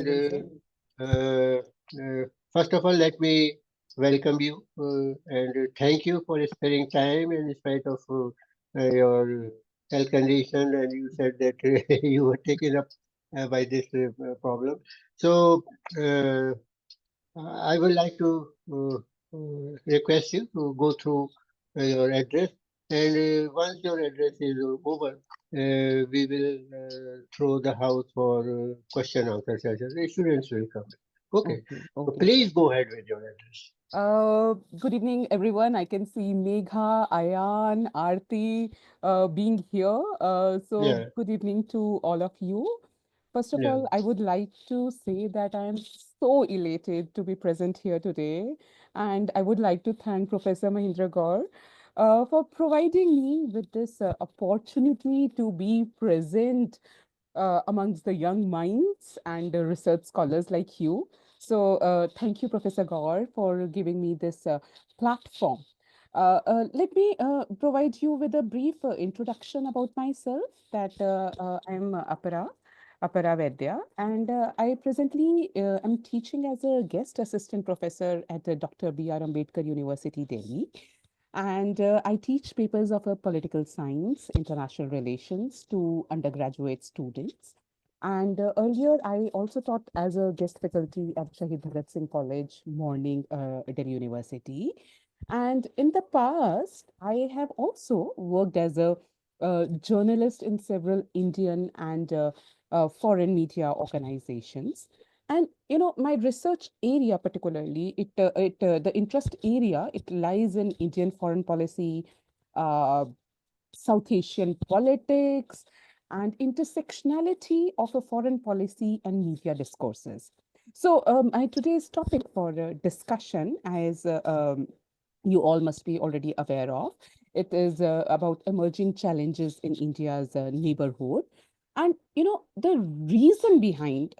And first of all, let me welcome you and thank you for sparing time in spite of your health condition. And you said that you were taken up by this problem. So uh, I would like to request you to go through your address. And once your address is over, we will throw the house for question answer session. The students will come. Okay. Okay, So okay. please go ahead with your address. Good evening, everyone. I can see Megha, Ayan, Aarti being here. So Yeah. good evening to all of you. First of Yeah. all, I would like to say that I am so elated to be present here today. And I would like to thank Professor Mahindra Gaur for providing me with this opportunity to be present amongst the young minds and research scholars like you. So thank you, Professor Gaur, for giving me this platform. Let me provide you with a brief introduction about myself that I'm APRA VAIDYA, and I presently am teaching as a guest assistant professor at Dr. B.R. Ambedkar University, Delhi. And I teach papers of political science, international relations to undergraduate students. And earlier, I also taught as a guest faculty at Shahid Bhagat Singh College, Morning, Delhi University. And in the past, I have also worked as a journalist in several Indian and foreign media organizations. And my research area, particularly, the interest area, it lies in Indian foreign policy, uh, South Asian politics, and intersectionality of a foreign policy and media discourses. So, today's topic for discussion, as you all must be already aware of, it is about emerging challenges in India's neighborhood. And, the reason behind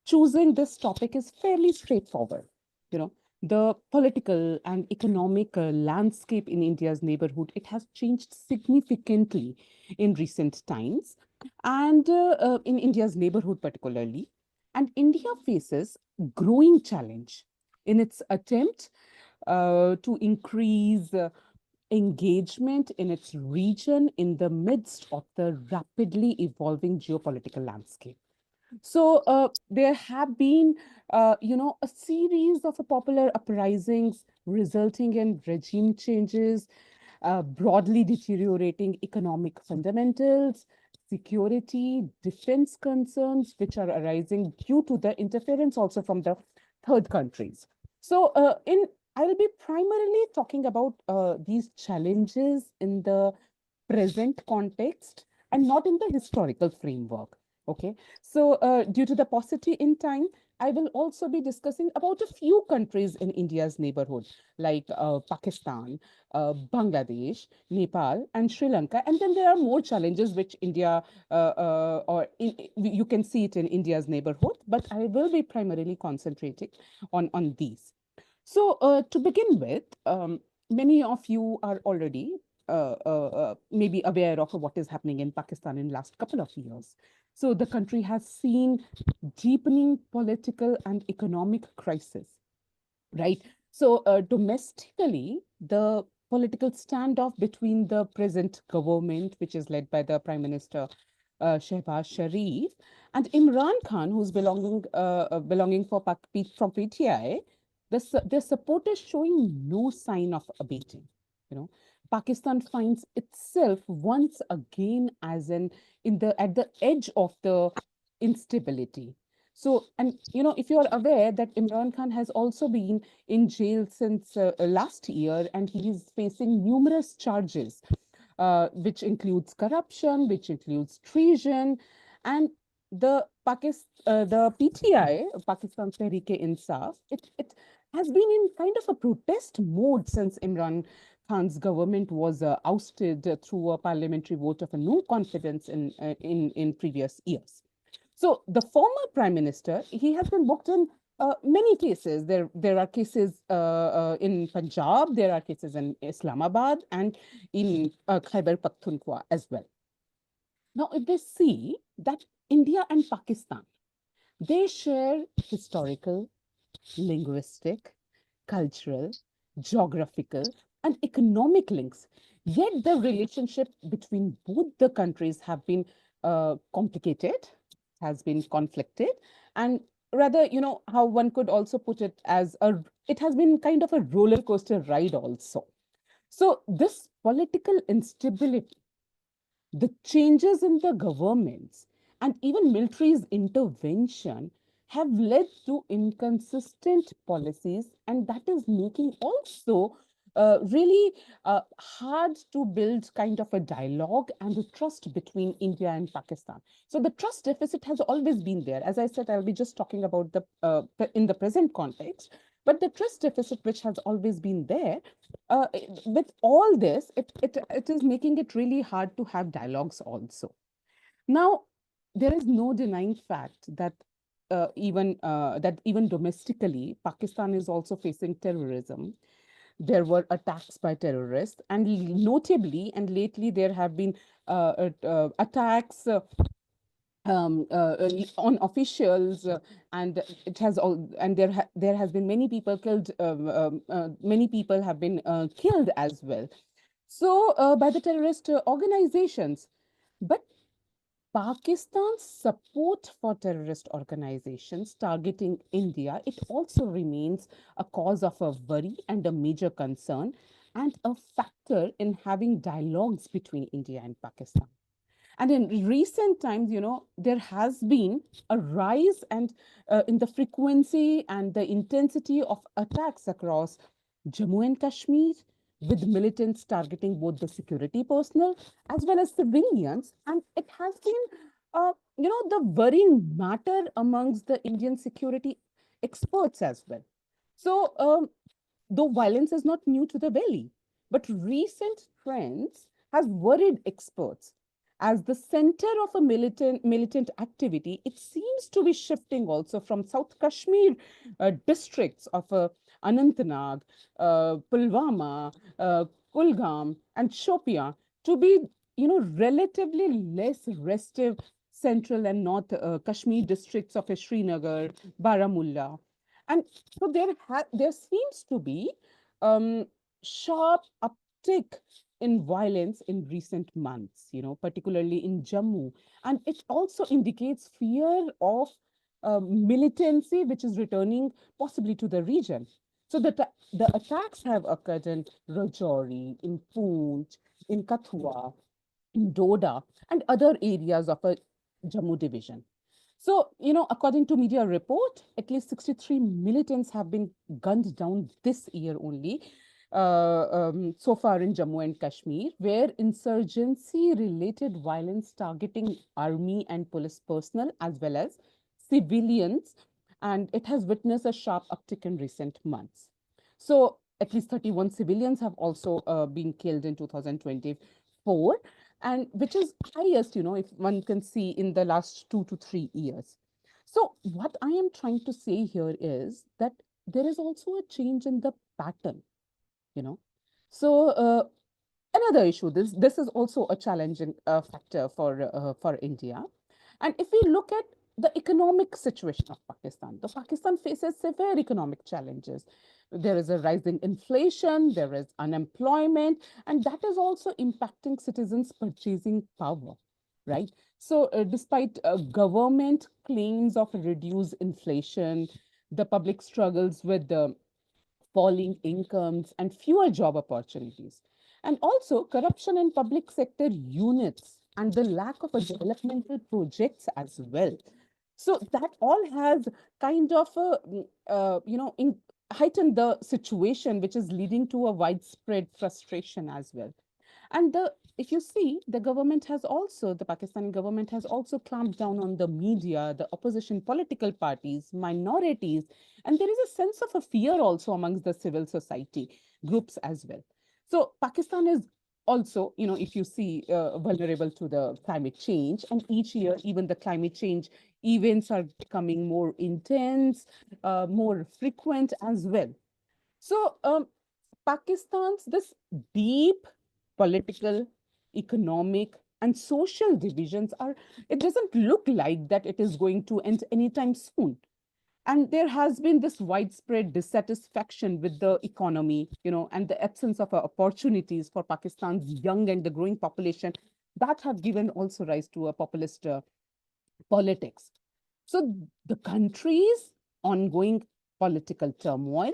choosing this topic is fairly straightforward. You know, the political and economic landscape in India's neighborhood, it has changed significantly in recent times, and in India's neighborhood particularly. And India faces growing challenge in its attempt to increase engagement in its region in the midst of the rapidly evolving geopolitical landscape. So there have been, a series of popular uprisings resulting in regime changes, broadly deteriorating economic fundamentals, security, defense concerns, which are arising due to the interference also from the third countries. So in I will be primarily talking about these challenges in the present context and not in the historical framework. Okay, so due to the paucity in time, I will also be discussing about a few countries in India's neighborhood, like Pakistan, Bangladesh, Nepal, and Sri Lanka. And then there are more challenges which India, you can see it in India's neighborhood, but I will be primarily concentrating on these. So to begin with, many of you are already maybe aware of what is happening in Pakistan in last couple of years. So the country has seen deepening political and economic crisis, right? So domestically, the political standoff between the present government, which is led by the Prime Minister Shehbaz Sharif, and Imran Khan, who's belonging from PTI, their support is showing no sign of abating. You know, Pakistan finds itself once again as at the edge of the instability. So, and if you are aware that Imran Khan has also been in jail since last year, and he is facing numerous charges, which includes corruption, which includes treason, and the PTI, Pakistan Tehreek-e-Insaf, it has been in kind of a protest mode since Imran Khan's government was ousted through a parliamentary vote of a no confidence in previous years. So the former prime minister, he has been booked in many cases. There are cases in Punjab, there are cases in Islamabad, and in Khyber Pakhtunkhwa as well. Now, if they see that India and Pakistan They share historical, linguistic, cultural, geographical, and economic links. Yet the relationship between both the countries have been complicated, has been conflicted, and rather, how one could also put it as it has been kind of a roller coaster ride also. So this political instability, the changes in the governments, and even military's intervention have led to inconsistent policies, and that is making also really hard to build kind of a dialogue and a trust between India and Pakistan. So the trust deficit has always been there. As I said, I'll be just talking about the in the present context, but the trust deficit which has always been there, with all this, it is making it really hard to have dialogues also. Now, there is no denying fact that even domestically, Pakistan is also facing terrorism. There were attacks by terrorists, and notably, and lately, there have been attacks on officials, and it has all, and there has been many people killed. Many people have been killed as well. So by the terrorist organizations, but Pakistan's support for terrorist organizations targeting India, it also remains a cause of a worry and a major concern, and a factor in having dialogues between India and Pakistan. And in recent times, there has been a rise and in the frequency and the intensity of attacks across Jammu and Kashmir, with militants targeting both the security personnel as well as civilians. And it has been, the worrying matter amongst the Indian security experts as well. So, though violence is not new to the valley, but recent trends has worried experts. As the center of a militant activity, it seems to be shifting also from South Kashmir districts of Anantnag, Pulwama, Kulgam, and Shopia to be, relatively less restive central and north Kashmir districts of Srinagar, Baramulla. And so there seems to be sharp uptick in violence in recent months, particularly in Jammu. And it also indicates fear of militancy, which is returning possibly to the region. So the attacks have occurred in Rajouri, in Poonch, in Kathua, in Doda, and other areas of a Jammu division. So, according to media report, at least 63 militants have been gunned down this year only, so far in Jammu and Kashmir, where insurgency-related violence targeting army and police personnel as well as civilians, and it has witnessed a sharp uptick in recent months. So, at least 31 civilians have also been killed in 2024, and which is highest, if one can see in the last 2 to 3 years. So what I am trying to say here is that there is also a change in the pattern, you know. So another issue, this is also a challenging factor for India. And if we look at the economic situation of Pakistan, the Pakistan faces severe economic challenges. There is a rising inflation, there is unemployment, and that is also impacting citizens' purchasing power, right? So, despite government claims of reduced inflation, the public struggles with the falling incomes, and fewer job opportunities. And also corruption in public sector units and the lack of a developmental projects as well. So that all has kind of heightened the situation, which is leading to a widespread frustration as well. And if you see, the Pakistani government has also clamped down on the media, the opposition political parties, minorities, and there is a sense of a fear also amongst the civil society groups as well. So Pakistan is also, if you see, vulnerable to the climate change, and each year, even the climate change events are becoming more intense, more frequent as well. So Pakistan's this deep political, economic, and social divisions are, it doesn't look like that it is going to end anytime soon. And there has been this widespread dissatisfaction with the economy, and the absence of opportunities for Pakistan's young and the growing population, that have given also rise to a populist politics. So the country's ongoing political turmoil,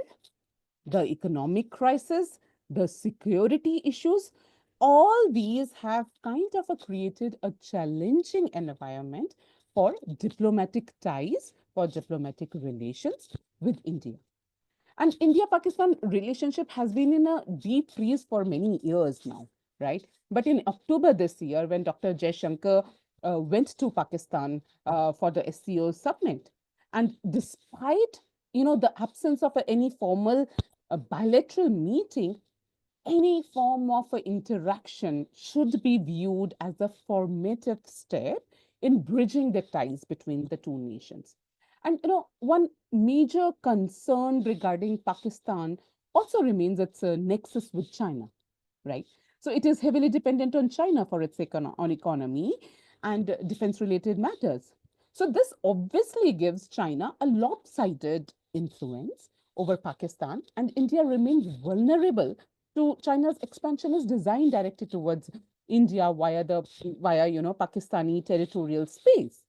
the economic crisis, the security issues, all these have kind of created a challenging environment for diplomatic ties, for diplomatic relations with India. And India-Pakistan relationship has been in a deep freeze for many years now, right? But in October this year, when Dr. Jaishankar went to Pakistan for the SCO summit, and despite the absence of any formal bilateral meeting, any form of interaction should be viewed as a formative step in bridging the ties between the two nations. And one major concern regarding Pakistan also remains its nexus with China, right? So it is heavily dependent on China for its on economy and defense related matters. So this obviously gives China a lopsided influence over Pakistan, and India remains vulnerable to China's expansionist design directed towards India via Pakistani territorial space.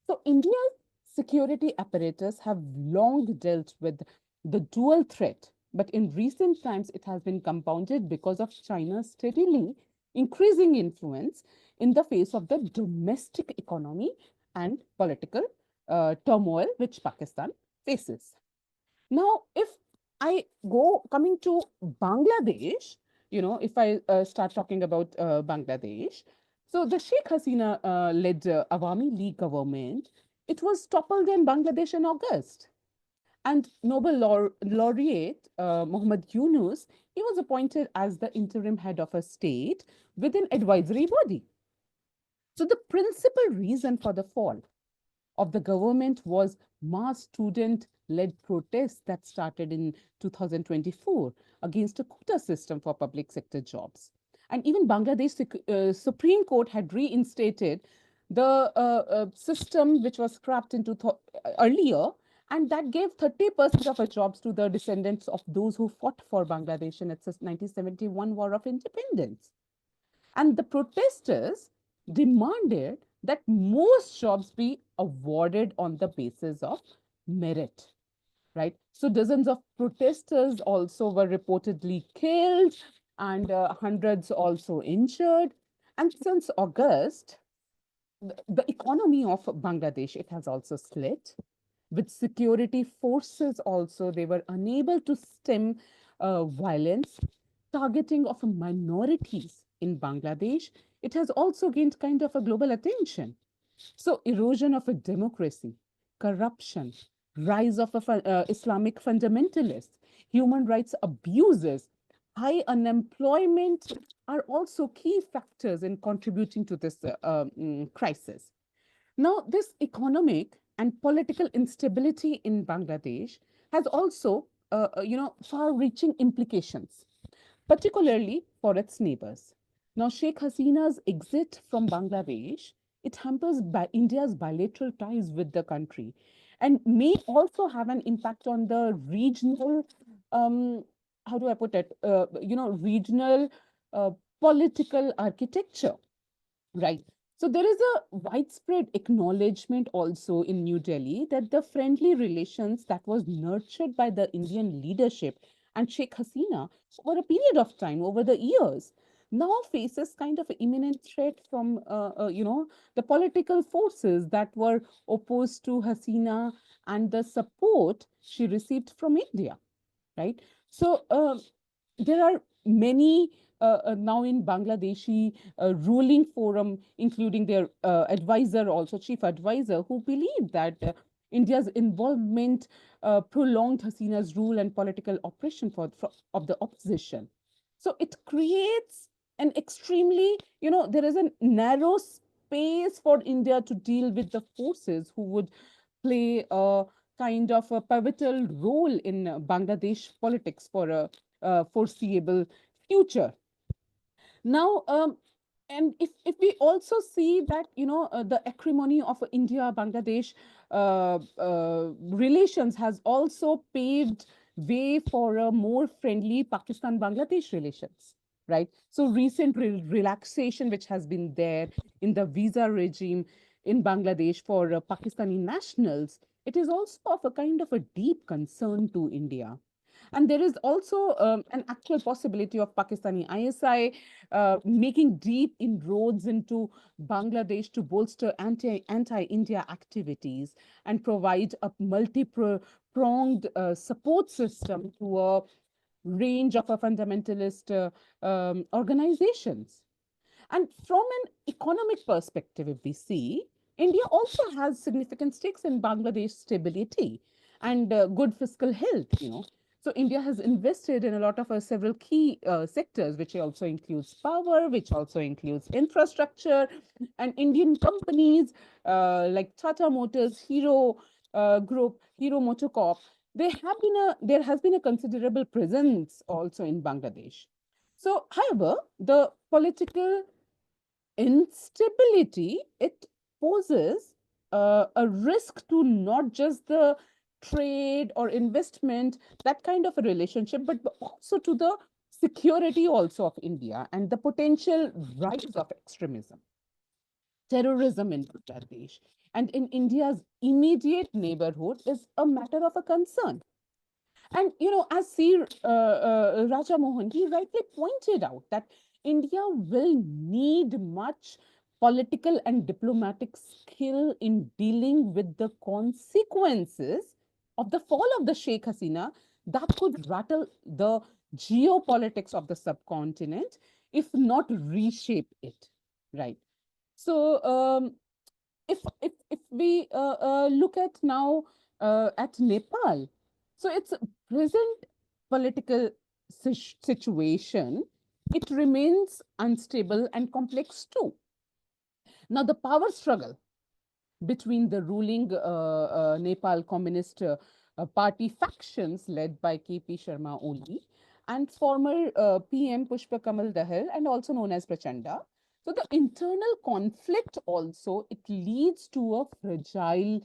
So India's security apparatus have long dealt with the dual threat, but in recent times it has been compounded because of China's steadily increasing influence in the face of the domestic economy and political turmoil which Pakistan faces. Now, if I go coming to Bangladesh, if I start talking about Bangladesh, so the Sheikh Hasina led Awami League government, it was toppled in Bangladesh in August. And Nobel laureate Muhammad Yunus, he was appointed as the interim head of a state with an advisory body. So the principal reason for the fall of the government was mass student led protests that started in 2024 against a quota system for public sector jobs. And even Bangladesh Supreme Court had reinstated the system which was scrapped into earlier, and that gave 30% of jobs to the descendants of those who fought for Bangladesh in its 1971 war of independence. And the protesters demanded that most jobs be awarded on the basis of merit, right? So dozens of protesters also were reportedly killed and hundreds also injured. And since August, the economy of Bangladesh, it has also slit. With security forces also, they were unable to stem violence, targeting of minorities in Bangladesh. It has also gained kind of a global attention. So erosion of a democracy, corruption, rise of Islamic fundamentalists, human rights abuses, high unemployment are also key factors in contributing to this crisis. Now, this economic and political instability in Bangladesh has also, far-reaching implications, particularly for its neighbors. Now, Sheikh Hasina's exit from Bangladesh, it hampers India's bilateral ties with the country and may also have an impact on the regional, how do I put it, regional political architecture. Right. So there is a widespread acknowledgement also in New Delhi that the friendly relations that was nurtured by the Indian leadership and Sheikh Hasina over a period of time, over the years, now faces kind of imminent threat from, the political forces that were opposed to Hasina and the support she received from India, right? So there are many now in Bangladeshi ruling forum, including their advisor, also chief advisor, who believe that India's involvement prolonged Hasina's rule and political oppression of the opposition. So it creates an extremely, there is a narrow space for India to deal with the forces who would play a kind of a pivotal role in Bangladesh politics for a foreseeable future. Now, and if we also see that, the acrimony of India Bangladesh relations has also paved way for a more friendly Pakistan Bangladesh relations, right? So recent relaxation which has been there in the visa regime in Bangladesh for Pakistani nationals, it is also of a kind of a deep concern to India. And there is also an actual possibility of Pakistani ISI making deep inroads into Bangladesh to bolster anti-India activities and provide a multi-pronged support system to a range of fundamentalist organizations. And from an economic perspective, if we see, India also has significant stakes in Bangladesh stability and good fiscal health, So India has invested in a lot of several key sectors, which also includes power, which also includes infrastructure, and Indian companies like Tata Motors, Hero Group, Hero Motor Corp. There has been a considerable presence also in Bangladesh. So, however, the political instability, it poses a risk to not just the trade or investment, that kind of a relationship, but also to the security also of India and the potential rise of extremism, terrorism in Bangladesh and in India's immediate neighborhood is a matter of a concern. And as Sir Raja Mohan, he rightly pointed out that India will need much political and diplomatic skill in dealing with the consequences of the fall of the Sheikh Hasina that could rattle the geopolitics of the subcontinent, if not reshape it. Right. So, if we look at now at Nepal, so its present political situation, it remains unstable and complex too. Now, the power struggle between the ruling Nepal Communist Party factions led by KP Sharma Oli and former PM Pushpa Kamal Dahal, and also known as Prachanda. So the internal conflict also, it leads to a fragile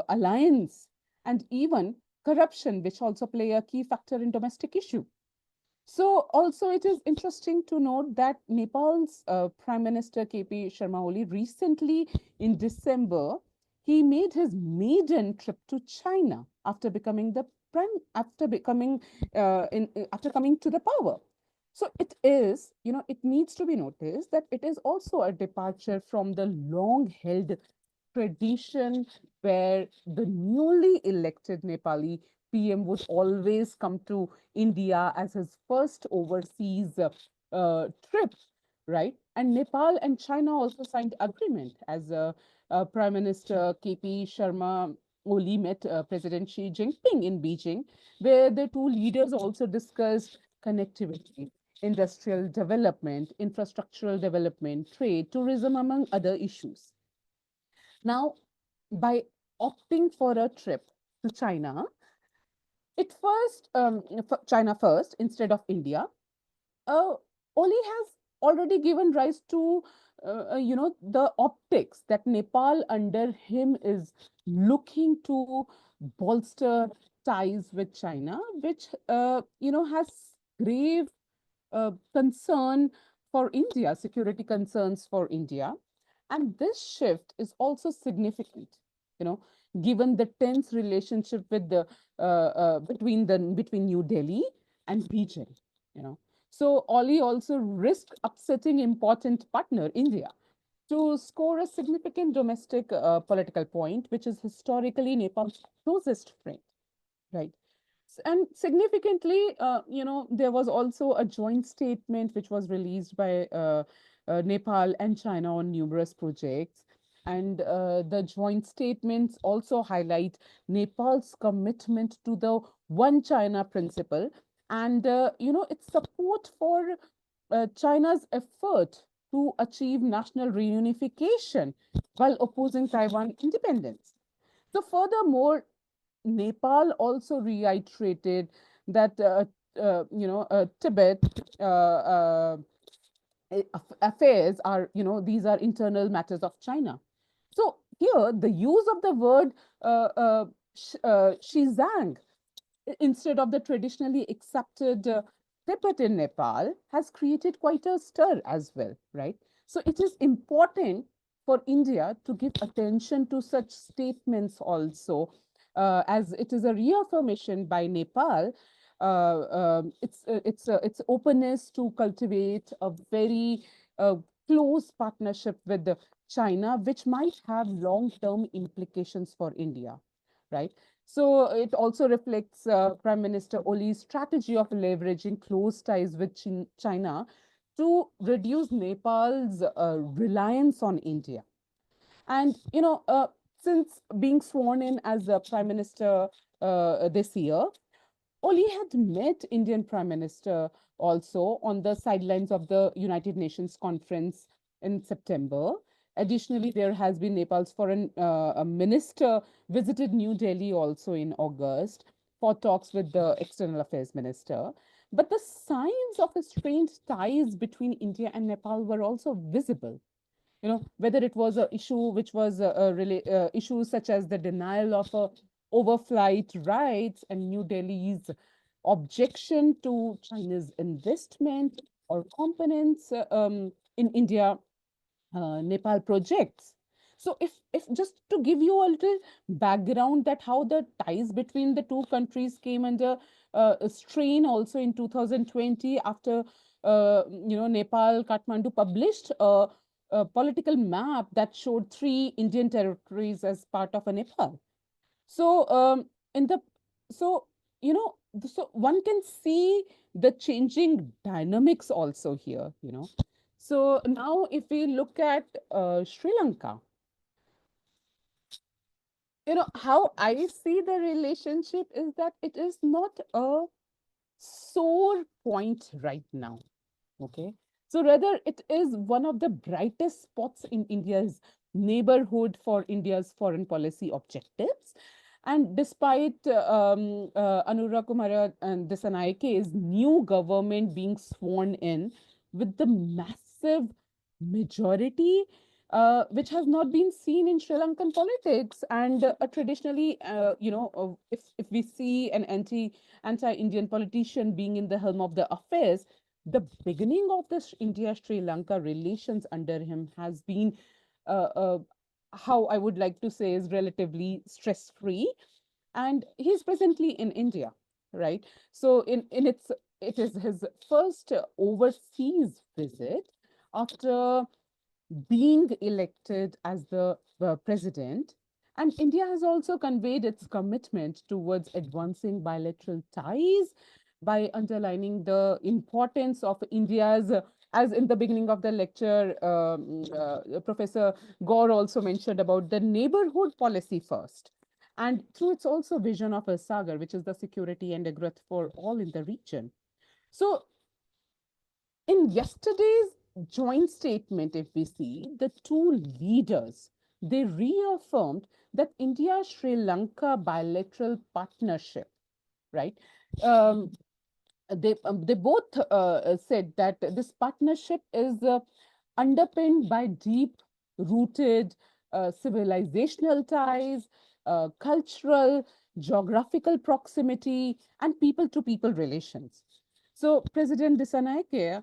alliance and even corruption, which also play a key factor in domestic issue. So also it is interesting to note that Nepal's Prime Minister KP Sharma Oli recently in December, he made his maiden trip to China after becoming the prime after becoming after coming to the power. So it is, it needs to be noticed that it is also a departure from the long held tradition where the newly elected Nepali PM would always come to India as his first overseas trip, right? And Nepal and China also signed agreement as Prime Minister KP Sharma Oli met President Xi Jinping in Beijing, where the two leaders also discussed connectivity, industrial development, infrastructural development, trade, tourism, among other issues. Now, by opting for a trip to China, China first instead of India, uh, Oli has already given rise to, the optics that Nepal under him is looking to bolster ties with China, which, has grave concern for India, security concerns for India. And this shift is also significant, you know, given the tense relationship with the between New Delhi and Beijing, you know. So Oli also risked upsetting important partner India to score a significant domestic political point, which is historically Nepal's closest friend, right? And significantly, there was also a joint statement which was released by Nepal and China on numerous projects. And the joint statements also highlight Nepal's commitment to the One China principle and, its support for China's effort to achieve national reunification while opposing Taiwan independence. So, furthermore, Nepal also reiterated that Tibet uh, uh, affairs are, these are internal matters of China. So here, the use of the word Shizang instead of the traditionally accepted Tibet in Nepal has created quite a stir as well, right? So it is important for India to give attention to such statements also, as it is a reaffirmation by Nepal. Its openness to cultivate a very close partnership with China, which might have long-term implications for India, right? So it also reflects Prime Minister Oli's strategy of leveraging close ties with China to reduce Nepal's reliance on India. And, since being sworn in as a Prime Minister this year, Oli had met Indian Prime Minister also on the sidelines of the United Nations conference in September. Additionally, there has been Nepal's foreign minister visited New Delhi also in August for talks with the external affairs minister. But the signs of a strained ties between India and Nepal were also visible. Whether it was a issue which was issues such as the denial of overflight rights and New Delhi's objection to China's investment or components in India Nepal projects. So if just to give you a little background that how the ties between the two countries came under a strain also in 2020 after Nepal Kathmandu published a political map that showed three Indian territories as part of a Nepal. So in the so so one can see the changing dynamics also here. So now if we look at Sri Lanka, how I see the relationship is that it is not a sore point right now. Okay. So rather, it is one of the brightest spots in India's neighborhood for India's foreign policy objectives. And despite Anurag Kumara and Disanaike's new government being sworn in with the massive majority, which has not been seen in Sri Lankan politics, and traditionally, if we see an anti-Indian politician being in the helm of the affairs, the beginning of the India-Sri Lanka relations under him has been, uh, uh, how I would like to say, is relatively stress-free, and he's presently in India, right? So it is his first overseas visit after being elected as the president. And India has also conveyed its commitment towards advancing bilateral ties by underlining the importance of India's, as in the beginning of the lecture, Professor Gore also mentioned about the neighborhood policy first. And through its also vision of a sagar, which is the security and the growth for all in the region. So in yesterday's joint statement, if we see the two leaders, they reaffirmed that India Sri Lanka bilateral partnership, right? Um, they both said that this partnership is underpinned by deep rooted civilizational ties, cultural, geographical proximity, and people to people relations. So, President Disanaike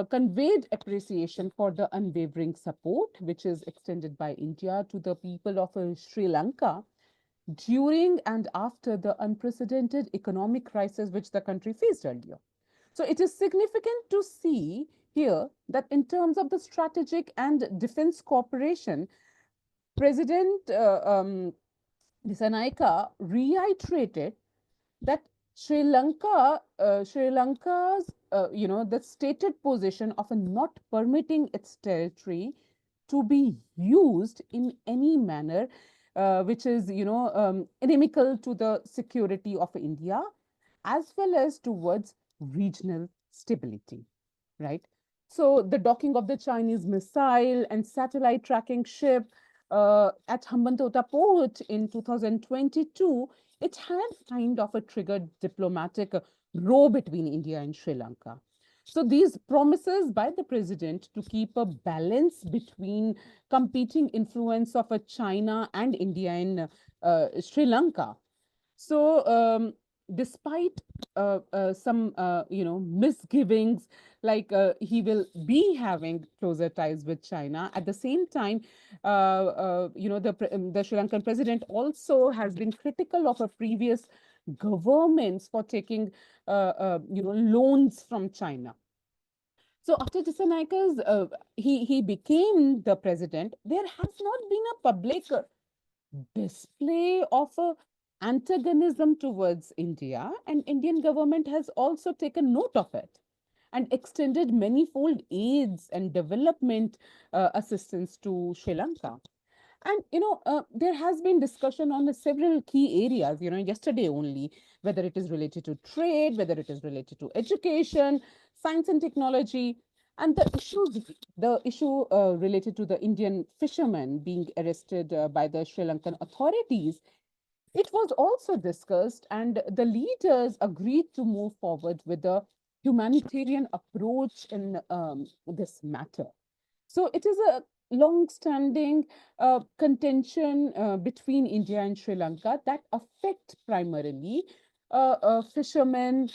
conveyed appreciation for the unwavering support which is extended by India to the people of Sri Lanka during and after the unprecedented economic crisis which the country faced earlier. So it is significant to see here that in terms of the strategic and defense cooperation, President Disanaika reiterated that Sri Lanka's, the stated position of not permitting its territory to be used in any manner which is, inimical to the security of India, as well as towards regional stability, right? So the docking of the Chinese missile and satellite tracking ship at Hambantota port in 2022, it had kind of a triggered diplomatic row between India and Sri Lanka. So these promises by the president to keep a balance between competing influence of a China and India in Sri Lanka. So, despite some misgivings, like he will be having closer ties with China, at the same time, the Sri Lankan president also has been critical of a previous governments for taking loans from China. So after Dissanayaka's, he became the president. There has not been a public display of a antagonism towards India, and Indian government has also taken note of it and extended manifold aids and development assistance to Sri Lanka. And there has been discussion on the several key areas. Yesterday only, whether it is related to trade, whether it is related to education, science and technology, and the issue related to the Indian fishermen being arrested by the Sri Lankan authorities. It was also discussed, and the leaders agreed to move forward with a humanitarian approach in this matter. So it is a long-standing contention between India and Sri Lanka that affect primarily fishermen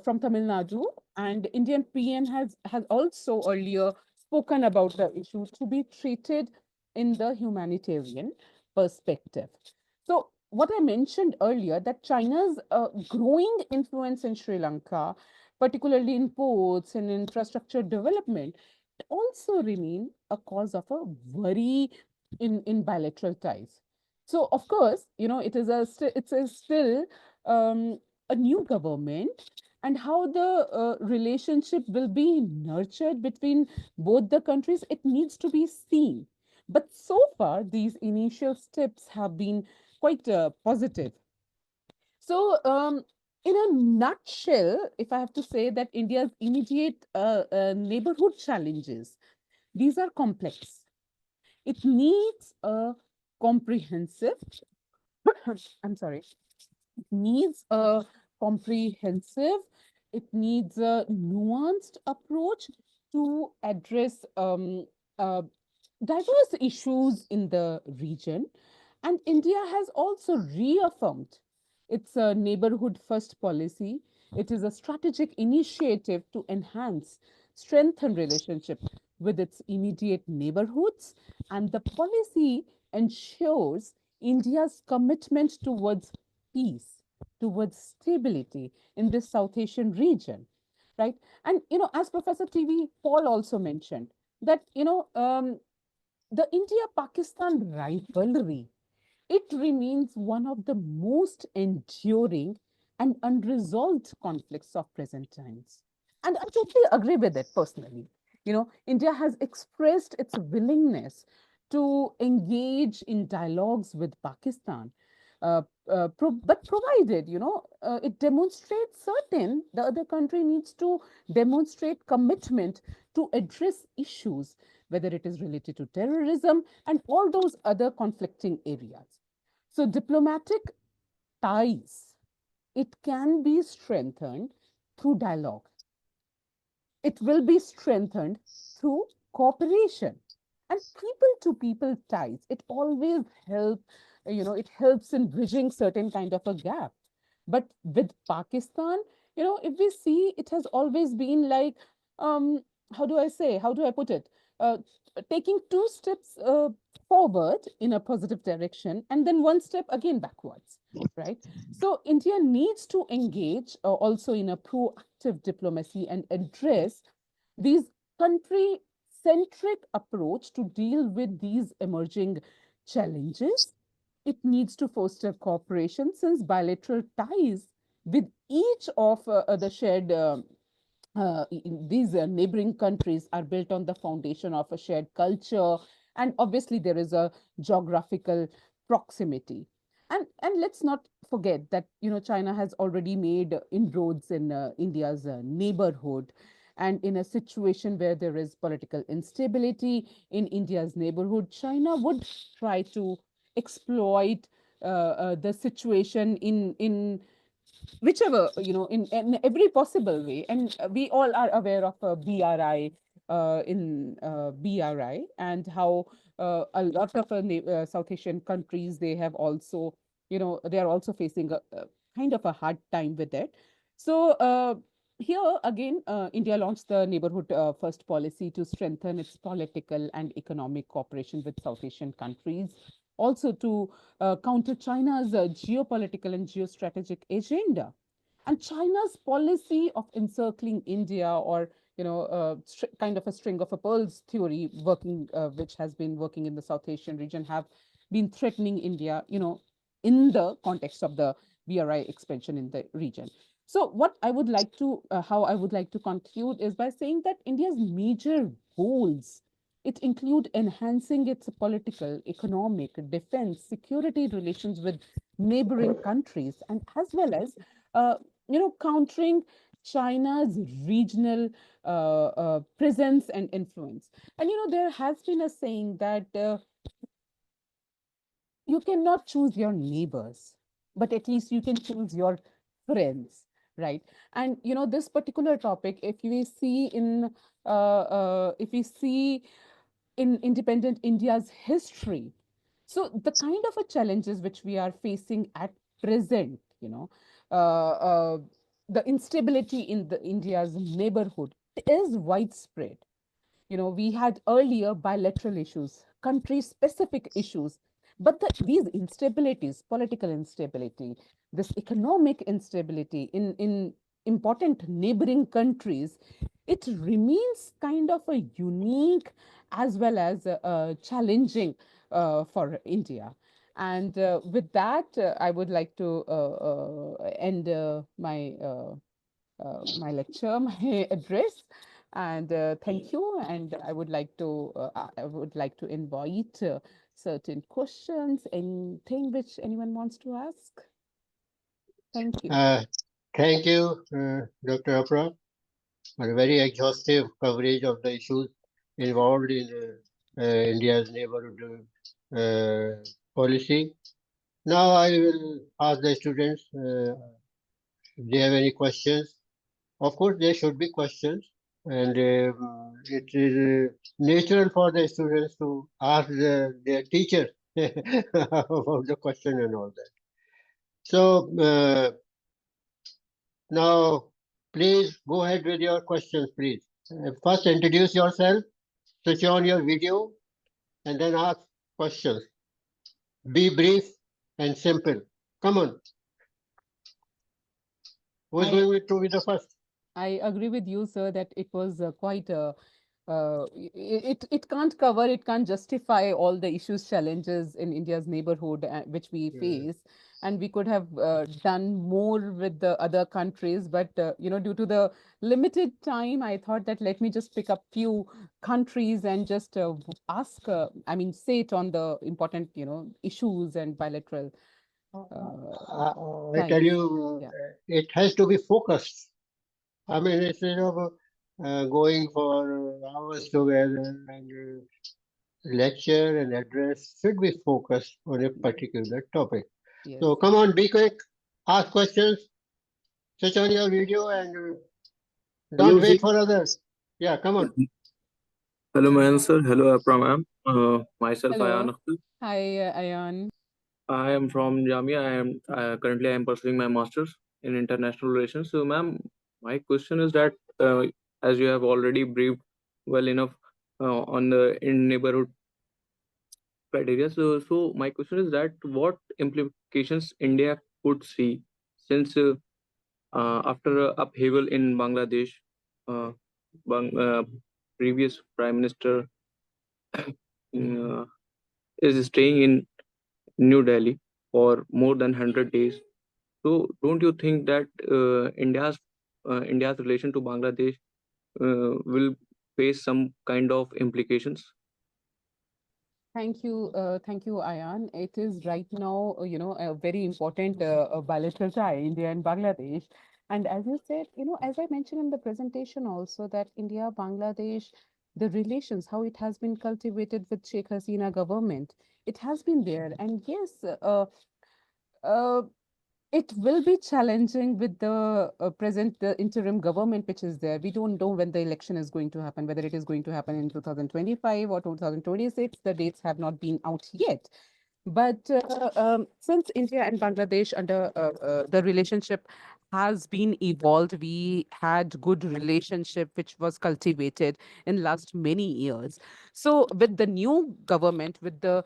from Tamil Nadu, and Indian PM has also earlier spoken about the issue to be treated in the humanitarian perspective. So what I mentioned earlier, that China's growing influence in Sri Lanka, particularly in ports and infrastructure development, also remain a cause of a worry in bilateral ties. So of course, it's a still a new government, and how the relationship will be nurtured between both the countries, it needs to be seen. But so far, these initial steps have been quite positive. So, in a nutshell, if I have to say that India's immediate neighborhood challenges, these are complex. It needs a comprehensive, I'm sorry, it needs a comprehensive, it needs a nuanced approach to address uh, diverse issues in the region. And India has also reaffirmed its neighborhood first policy. It is a strategic initiative to enhance, strengthen relationship with its immediate neighborhoods. And the policy ensures India's commitment towards peace, towards stability in this South Asian region, right? And, as Professor TV Paul also mentioned, that, the India-Pakistan rivalry, it remains one of the most enduring and unresolved conflicts of present times. And I totally agree with it personally. India has expressed its willingness to engage in dialogues with Pakistan, but provided, it demonstrates the other country needs to demonstrate commitment to address issues, whether it is related to terrorism and all those other conflicting areas. So diplomatic ties, it can be strengthened through dialogue. It will be strengthened through cooperation and people to people ties. It always helps, it helps in bridging certain kind of a gap. But with Pakistan, if we see, it has always been like, um, how do I put it? Taking two steps forward in a positive direction and then one step again backwards, right? So India needs to engage also in a proactive diplomacy and address these country centric approach to deal with these emerging challenges. It needs to foster cooperation since bilateral ties with each of the shared these neighboring countries are built on the foundation of a shared culture, and obviously there is a geographical proximity. And let's not forget that China has already made inroads in India's neighborhood, and in a situation where there is political instability in India's neighborhood, China would try to exploit the situation in whichever, in every possible way. And we all are aware of BRI, in BRI, and how a lot of South Asian countries, they have also, they are also facing a kind of a hard time with it. So here again, India launched the Neighborhood First policy to strengthen its political and economic cooperation with South Asian countries, also to counter China's geopolitical and geostrategic agenda. And China's policy of encircling India, or kind of a string of a pearls theory, which has been working in the South Asian region, have been threatening India, in the context of the BRI expansion in the region. So what I would like to, how I would like to conclude is by saying that India's major goals, it include enhancing its political, economic, defense, security relations with neighboring countries, and as well as uh, countering China's regional presence and influence. And there has been a saying that you cannot choose your neighbors, but at least you can choose your friends, right? And this particular topic, if we see in independent India's history, so the kind of a challenges which we are facing at present, the instability in the India's neighborhood is widespread. We had earlier bilateral issues, country specific issues, but these instabilities, political instability, this economic instability in important neighboring countries, it remains kind of a unique as well as challenging for India. And with that, I would like to end my lecture, my address. And thank you. And I would like to invite certain questions, anything which anyone wants to ask. Thank you. Uh, Thank you, Dr. Apra, for a very exhaustive coverage of the issues involved in India's neighborhood policy. Now I will ask the students if they have any questions. Of course, there should be questions, and it is natural for the students to ask their teacher about the question and all that. So now, please go ahead with your questions, please. First, introduce yourself, switch on your video, and then ask questions. Be brief and simple. Come on, who's I going to be the first? I agree with you, sir, that it was quite it can't cover, it can't justify all the issues, challenges in India's neighborhood which we Uh, face, and we could have done more with the other countries, but due to the limited time, I thought that let me just pick up few countries and just ask, I mean, say it on the important issues and bilateral I tell lines. you, Yeah. it has to be focused. I mean, instead of going for hours together and lecture and address should be focused on a particular topic. Yes. So come on, be quick, ask questions, switch on your video, and don't Hello, wait for others. Yeah, come on. hello, man, sir. Hello, Apra, ma'am. Myself, Ayan Hello. Akhtar. Hi, Ayan. I am from Jamia. I am pursuing my master's in international relations. So, ma'am, my question is that as you have already briefed well enough on the in neighborhood criteria. So my question is that what implications India could see since after upheaval in Bangladesh, uh, previous prime minister uh, is staying in New Delhi for more than 100 days. So, don't you think that India's relation to Bangladesh will face some kind of implications? Thank you, Ayan. It is right now, a very important bilateral tie, India and Bangladesh. And as you said, as I mentioned in the presentation also, that India, Bangladesh, the relations, how it has been cultivated with Sheikh Hasina government, it has been there. And yes, uh, It will be challenging with the present the interim government which is there. We don't know when the election is going to happen, whether it is going to happen in 2025 or 2026. The dates have not been out yet. But since India and Bangladesh under the relationship has been evolved, we had good relationship which was cultivated in last many years. So with the new government, with the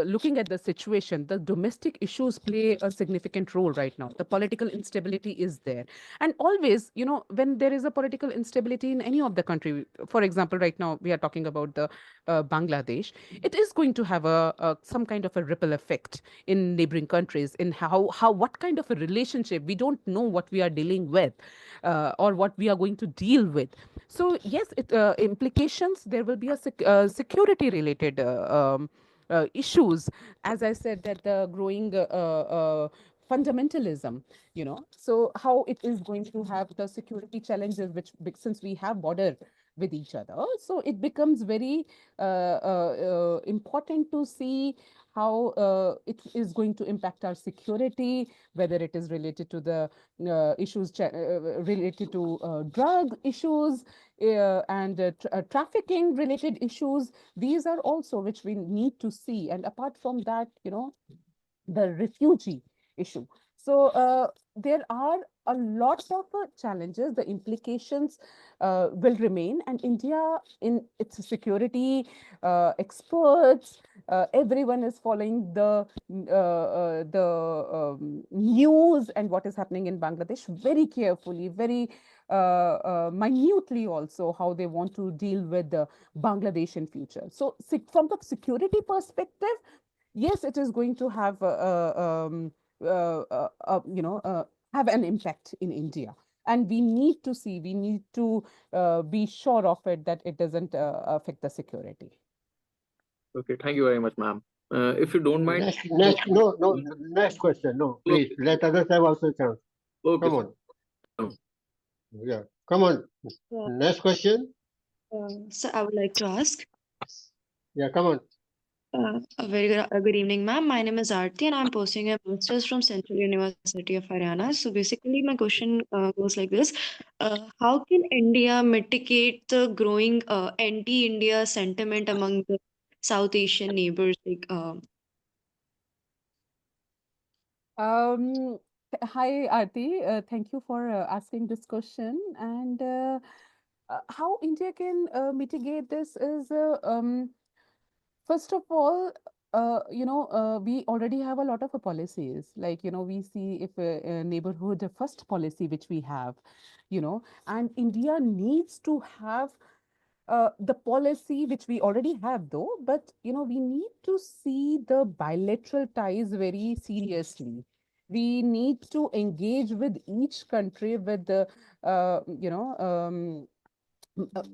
looking at the situation, the domestic issues play a significant role right now. The political instability is there, and always, when there is a political instability in any of the country, for example, right now we are talking about the Bangladesh, it is going to have a some kind of a ripple effect in neighboring countries, in how what kind of a relationship, we don't know what we are dealing with, or what we are going to deal with. So yes, it implications, there will be a security related issues, as I said, that the growing fundamentalism, so how it is going to have the security challenges, which since we have border with each other, so it becomes very important to see how it is going to impact our security, whether it is related to the issues related to drug issues, and trafficking related issues. These are also which we need to see. And apart from that, the refugee issue. So there are a lot of challenges. The implications will remain, and India, in its security experts, everyone is following the news and what is happening in Bangladesh very carefully, very minutely, also how they want to deal with the Bangladesh in future. So from the security perspective, yes, it is going to have have an impact in India, and we need to see, we need to be sure of it that it doesn't affect the security. Okay, thank you very much, ma'am. If you don't mind. No, next question. No, please, Okay, let others have also chance. okay, Come sir. on. Yeah, come on. Uh, Next question. so I would like to ask. Yeah, come on. A very good evening, ma'am. My name is Aarti, and I'm pursuing a master's from Central University of Haryana. So basically, my question goes like this: how can India mitigate the growing anti-India sentiment among the South Asian neighbors? Um, Hi, Aarti. Thank you for asking this question. And how India can mitigate this is, first of all, we already have a lot of policies. Like, we see if a neighborhood first policy which we have, and India needs to have the policy which we already have, though, but we need to see the bilateral ties very seriously. We need to engage with each country with the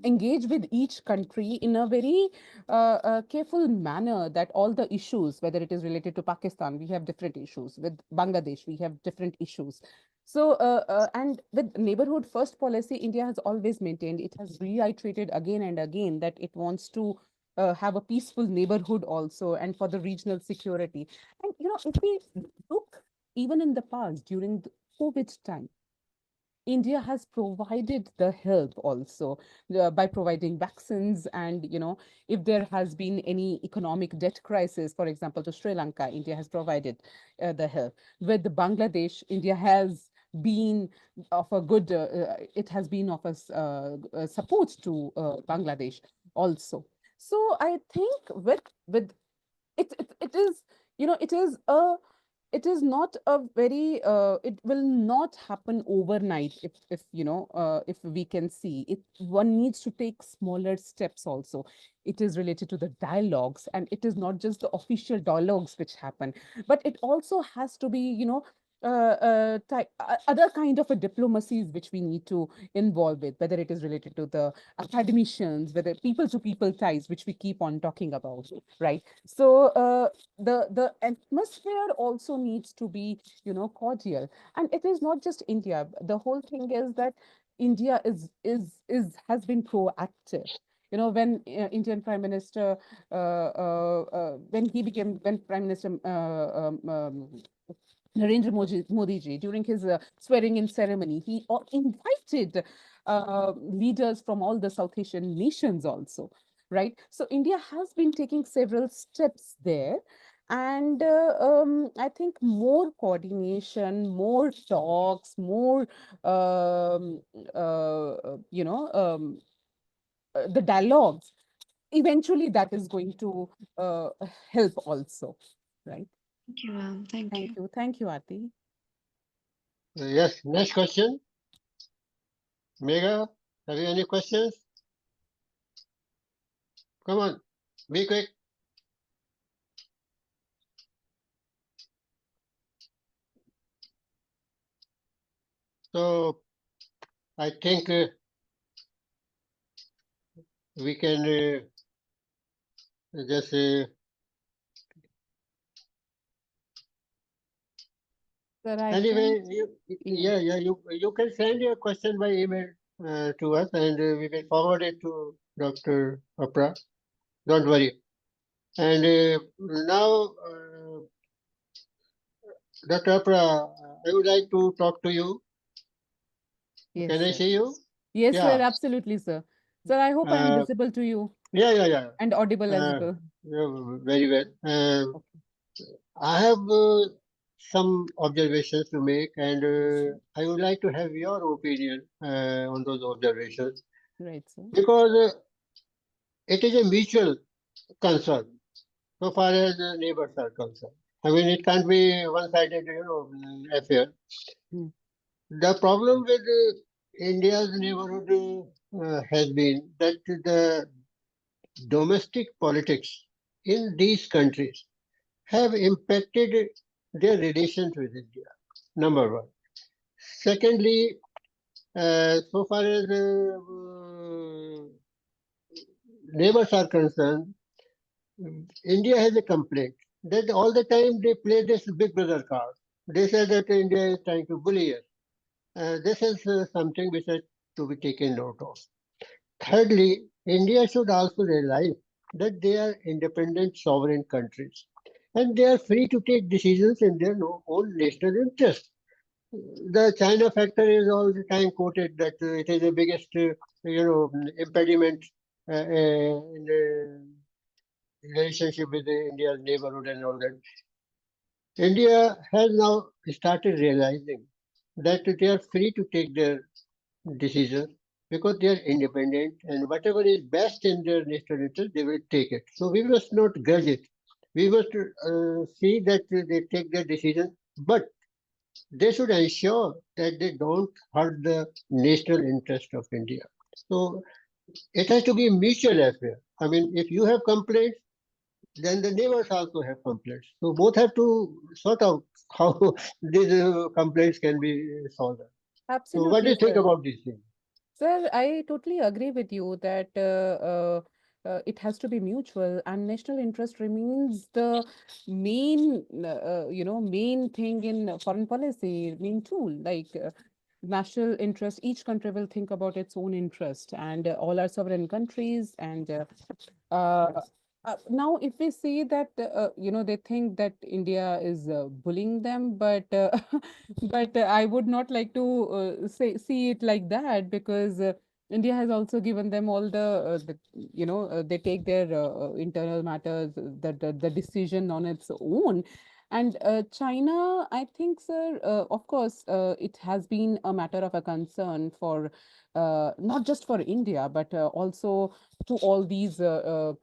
engage with each country in a very careful manner, that all the issues, whether it is related to Pakistan, we have different issues; with Bangladesh, we have different issues. So, and with neighborhood first policy, India has always maintained, it has reiterated again and again, that it wants to have a peaceful neighborhood also, and for the regional security. And, if we look even in the past, during the COVID time, India has provided the help also, by providing vaccines. And, if there has been any economic debt crisis, for example, to Sri Lanka, India has provided the help. With Bangladesh, India has been of a good, it has been of a support to Bangladesh also. So I think with it is, it is a, it is not a very it will not happen overnight. If we can see it, one needs to take smaller steps also. It is related to the dialogues, and it is not just the official dialogues which happen, but it also has to be, other kind of a diplomacies which we need to involve with, whether it is related to the academicians, whether people to people ties, which we keep on talking about, right? So the atmosphere also needs to be, cordial. And it is not just India. The whole thing is that India is has been proactive. When Indian Prime Minister, when Prime Minister Narendra Modi ji, during his swearing in ceremony, he invited leaders from all the South Asian nations also, right? So India has been taking several steps there. And I think more coordination, more talks, more, the dialogues, eventually that is going to uh, help also, right? Thank you, ma'am. Thank Thank you. you. Thank you, Aarti. Yes, next question. Mega, have you any questions? Come on, be quick. So I think we can just Sir, I anyway, think, yeah, you can send your question by email to us, and we will forward it to Dr. Apra. Don't worry. And now, Dr. Apra, I would like to talk to you. yes, Can I sir. see you? Yes, sir, Yeah. absolutely, sir. Sir, I hope I am Uh, visible to you yeah. and audible as Uh, well. yeah, very well. Okay. I have some observations to make, and Yes, sir. I would like to have your opinion on those observations, Right, sir. because it is a mutual concern so far as neighbors are concerned. I mean, it can't be one-sided, affair. Hmm. The problem with India's neighborhood has been that the domestic politics in these countries have impacted their relations with India. Number one. Secondly, so far as neighbors are concerned, India has a complaint that all the time they play this big brother card. They say that India is trying to bully us. This is something which has to be taken note of. Thirdly, India should also realize that they are independent sovereign countries and they are free to take decisions in their own national interest. The China factor is all the time quoted that it is the biggest, impediment in the relationship with India's neighborhood and all that. India has now started realizing that they are free to take their decisions because they are independent and whatever is best in their national interest, they will take it. So we must not grudge it. We must see that they take their decision, but they should ensure that they don't hurt the national interest of India. So it has to be a mutual affair. I mean, if you have complaints, then the neighbors also have complaints. So both have to sort out how these complaints can be solved. So what do Absolutely, you think sir. about these things? Sir, I totally agree with you that it has to be mutual and national interest remains the main, main thing in foreign policy, main tool. Like national interest, each country will think about its own interest, and all are sovereign countries. And uh, now, if we say that, they think that India is bullying them, but but I would not like to see it like that, because India has also given them all they take their internal matters, the decision on its own. And China, I think, sir, of course, it has been a matter of a concern for not just for India, but also to all these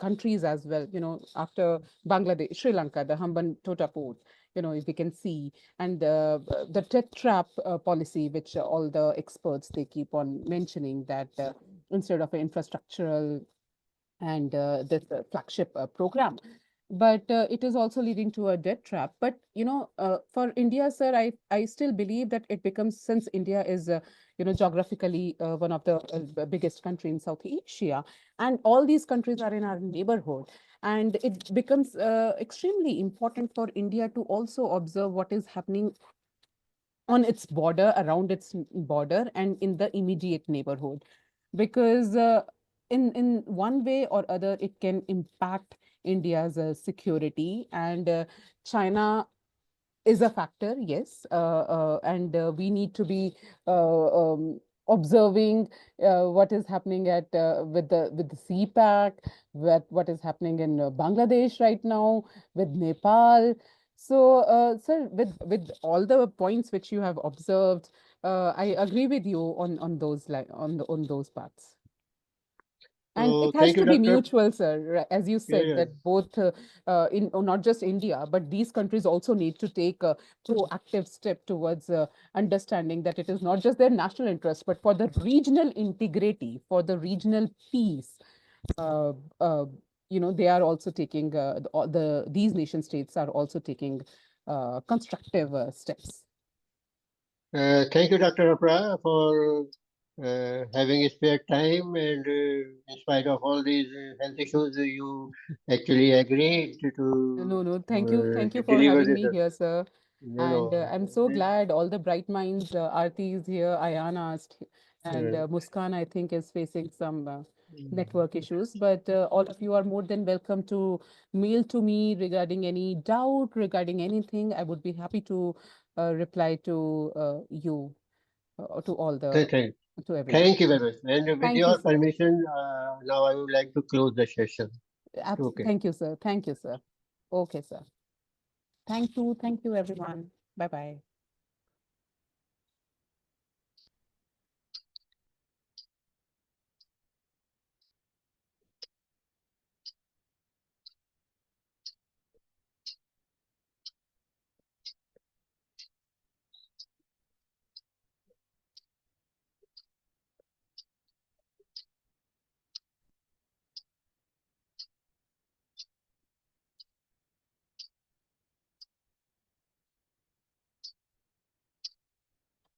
countries as well. After Bangladesh, Sri Lanka, the Hambantota port, if we can see, and the death trap policy, which all the experts they keep on mentioning that instead of an infrastructural and this flagship program. But it is also leading to a debt trap. But for India, sir, I still believe that it becomes, since India is geographically one of the biggest country in South Asia, and all these countries are in our neighborhood, and it becomes extremely important for India to also observe what is happening on its border, around its border, and in the immediate neighborhood, because in one way or other it can impact India's security. And China is a factor, yes, and we need to be observing what is happening at with the CPAC, what is happening in Bangladesh right now, with Nepal. So, sir, with all the points which you have observed, I agree with you on those on those parts. And So it has thank you, to be Doctor. mutual, sir. As you Yeah, said, yeah. that both not just India, but these countries also need to take a proactive step towards understanding that it is not just their national interest, but for the regional integrity, for the regional peace. Uh, uh, they are also taking these nation states are also taking constructive steps. Thank you, Dr. Apra, for having spared time, and in spite of all these health issues, you actually agreed No, to thank you for deliver having this. me here, sir. You And know, I'm so glad all the bright minds, Aarti is here, Ayana is and uh, Muskan, I think, is facing some network issues. But all of you are more than welcome to mail to me regarding any doubt, regarding anything. I would be happy to reply to you, to all th- the, thank, to everyone. thank you very much. And with Thank you, your sir. permission, now I would like to close the session. Okay. Thank you, sir. Thank you, sir. Okay, sir. Thank you, everyone. Bye bye.